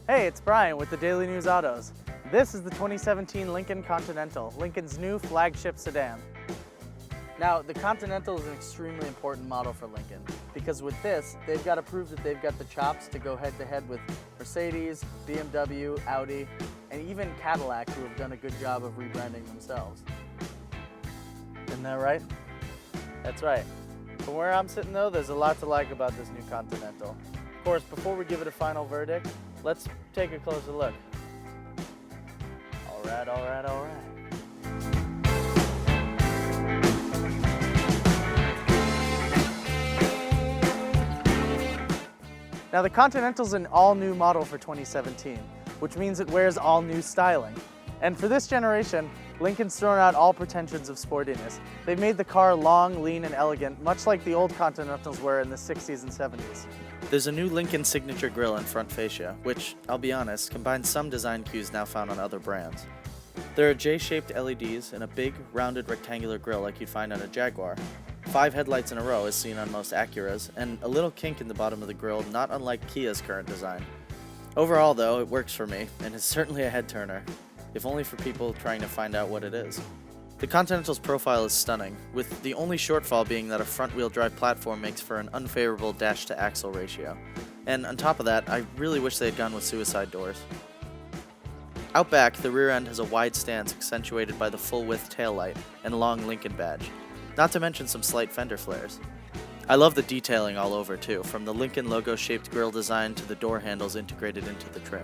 Hey, it's Brian with the Daily News Autos. This is the 2017 Lincoln Continental, Lincoln's new flagship sedan. Now, the Continental is an extremely important model for Lincoln because with this, they've got to prove that they've got the chops to go head-to-head with Mercedes, BMW, Audi, and even Cadillac, who have done a good job of rebranding themselves. Isn't that right? That's right. From where I'm sitting though, there's a lot to like about this new Continental. Of course, before we give it a final verdict, let's take a closer look. All right. Now the Continental's an all-new model for 2017, which means it wears all-new styling. And for this generation, Lincoln's thrown out all pretensions of sportiness. They've made the car long, lean, and elegant, much like the old Continentals were in the 60s and 70s. There's a new Lincoln signature grille and front fascia, which, I'll be honest, combines some design cues now found on other brands. There are J-shaped LEDs and a big, rounded rectangular grille like you'd find on a Jaguar. 5 headlights in a row as seen on most Acuras, and a little kink in the bottom of the grille not unlike Kia's current design. Overall though, it works for me, and is certainly a head-turner, if only for people trying to find out what it is. The Continental's profile is stunning, with the only shortfall being that a front-wheel drive platform makes for an unfavorable dash-to-axle ratio. And on top of that, I really wish they had gone with suicide doors. Out back, the rear end has a wide stance accentuated by the full-width taillight and long Lincoln badge, not to mention some slight fender flares. I love the detailing all over too, from the Lincoln logo-shaped grille design to the door handles integrated into the trim.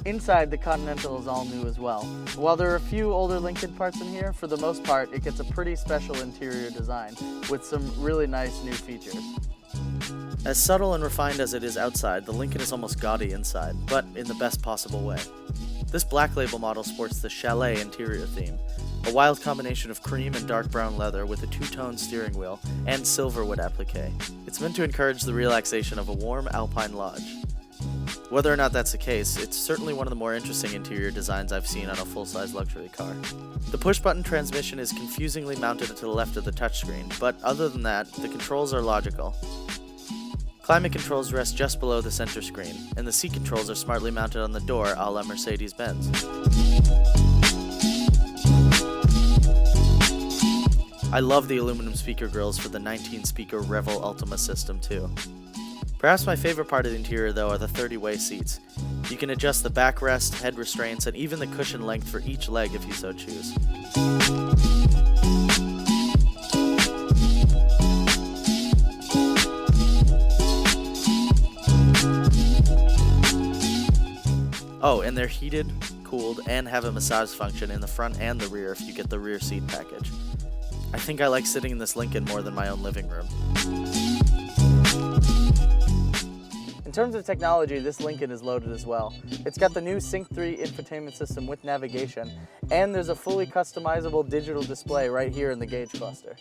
Inside, the Continental is all new as well. While there are a few older Lincoln parts in here, for the most part, it gets a pretty special interior design with some really nice new features. As subtle and refined as it is outside, the Lincoln is almost gaudy inside, but in the best possible way. This Black Label model sports the Chalet interior theme, a wild combination of cream and dark brown leather with a two-tone steering wheel and silverwood applique. It's meant to encourage the relaxation of a warm alpine lodge. Whether or not that's the case, it's certainly one of the more interesting interior designs I've seen on a full-size luxury car. The push-button transmission is confusingly mounted to the left of the touchscreen, but other than that, the controls are logical. Climate controls rest just below the center screen, and the seat controls are smartly mounted on the door a la Mercedes-Benz. I love the aluminum speaker grills for the 19-speaker Revel Ultima system too. Perhaps my favorite part of the interior though are the 30-way seats. You can adjust the backrest, head restraints, and even the cushion length for each leg if you so choose. Oh, and they're heated, cooled, and have a massage function in the front and the rear if you get the rear seat package. I think I like sitting in this Lincoln more than my own living room. In terms of technology, this Lincoln is loaded as well. It's got the new Sync 3 infotainment system with navigation, and there's a fully customizable digital display right here in the gauge cluster.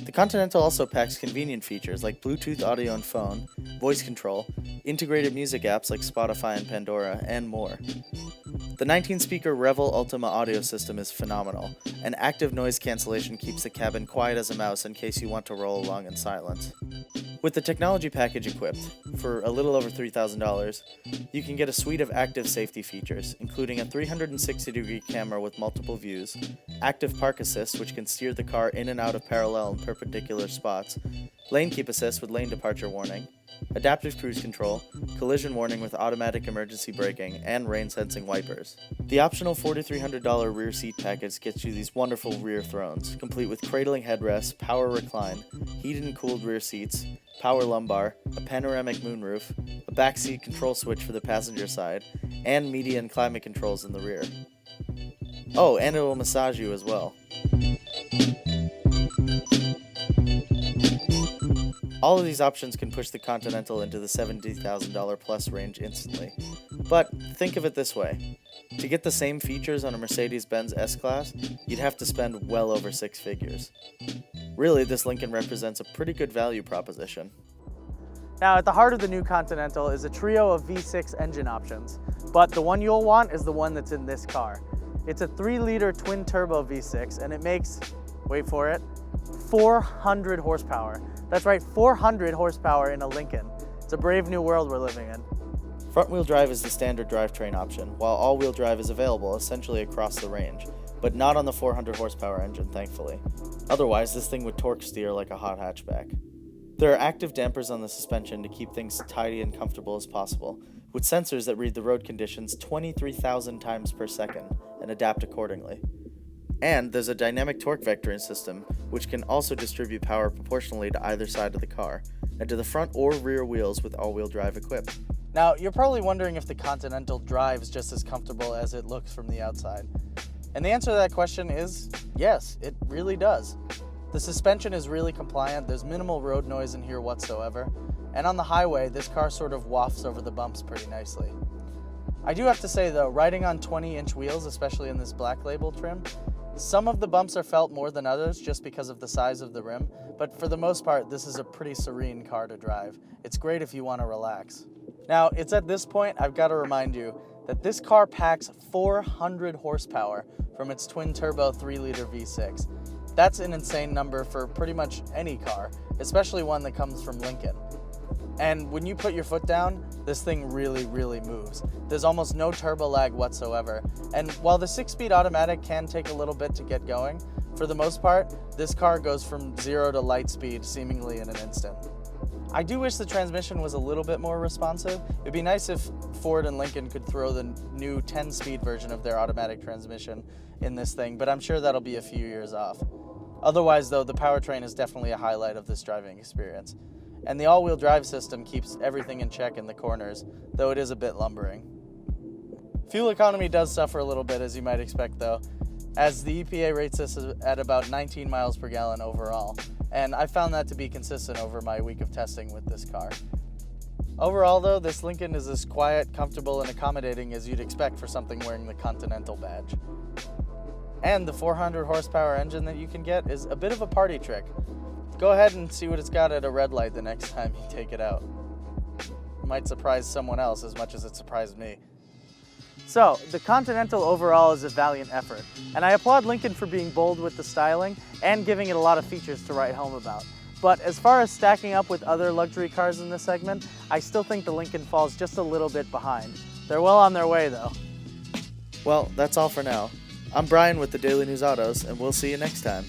The Continental also packs convenient features like Bluetooth audio and phone, voice control, integrated music apps like Spotify and Pandora, and more. The 19-speaker Revel Ultima audio system is phenomenal, and active noise cancellation keeps the cabin quiet as a mouse in case you want to roll along in silence. With the technology package equipped, for a little over $3,000, you can get a suite of active safety features, including a 360-degree camera with multiple views, active park assist which can steer the car in and out of parallel and perpendicular spots, lane keep assist with lane departure warning, adaptive cruise control, collision warning with automatic emergency braking, and rain-sensing wipers. The optional $4,300 rear seat package gets you these wonderful rear thrones, complete with cradling headrests, power recline, heated and cooled rear seats, power lumbar, a panoramic moonroof, a backseat control switch for the passenger side, and media and climate controls in the rear. Oh, and it will massage you as well. All of these options can push the Continental into the $70,000 plus range instantly. But think of it this way. To get the same features on a Mercedes-Benz S-Class, you'd have to spend well over 6 figures. Really, this Lincoln represents a pretty good value proposition. Now, at the heart of the new Continental is a trio of V6 engine options, but the one you'll want is the one that's in this car. It's a 3-liter twin-turbo V6, and it makes, wait for it, 400 horsepower. That's right, 400 horsepower in a Lincoln. It's a brave new world we're living in. Front-wheel drive is the standard drivetrain option, while all-wheel drive is available essentially across the range, but not on the 400 horsepower engine, thankfully. Otherwise, this thing would torque steer like a hot hatchback. There are active dampers on the suspension to keep things tidy and comfortable as possible, with sensors that read the road conditions 23,000 times per second and adapt accordingly. And there's a dynamic torque vectoring system, which can also distribute power proportionally to either side of the car, and to the front or rear wheels with all-wheel drive equipped. Now, you're probably wondering if the Continental drives just as comfortable as it looks from the outside. And the answer to that question is yes, it really does. The suspension is really compliant, there's minimal road noise in here whatsoever, and on the highway, this car sort of wafts over the bumps pretty nicely. I do have to say though, riding on 20-inch wheels, especially in this Black Label trim, some of the bumps are felt more than others just because of the size of the rim, but for the most part, this is a pretty serene car to drive. It's great if you want to relax. Now, it's at this point I've got to remind you that this car packs 400 horsepower from its twin-turbo 3-liter V6. That's an insane number for pretty much any car, especially one that comes from Lincoln. And when you put your foot down, this thing really, really moves. There's almost no turbo lag whatsoever. And while the 6-speed automatic can take a little bit to get going, for the most part, this car goes from 0 to light speed seemingly in an instant. I do wish the transmission was a little bit more responsive. It'd be nice if Ford and Lincoln could throw the new 10-speed version of their automatic transmission in this thing, but I'm sure that'll be a few years off. Otherwise though, the powertrain is definitely a highlight of this driving experience. And the all-wheel drive system keeps everything in check in the corners, though it is a bit lumbering. Fuel economy does suffer a little bit, as you might expect though, as the EPA rates this at about 19 miles per gallon overall, and I found that to be consistent over my week of testing with this car. Overall though, this Lincoln is as quiet, comfortable, and accommodating as you'd expect for something wearing the Continental badge. And the 400 horsepower engine that you can get is a bit of a party trick. Go ahead and see what it's got at a red light the next time you take it out. It might surprise someone else as much as it surprised me. So, the Continental overall is a valiant effort, and I applaud Lincoln for being bold with the styling and giving it a lot of features to write home about. But as far as stacking up with other luxury cars in this segment, I still think the Lincoln falls just a little bit behind. They're well on their way though. Well, that's all for now. I'm Brian with the Daily News Autos, and we'll see you next time.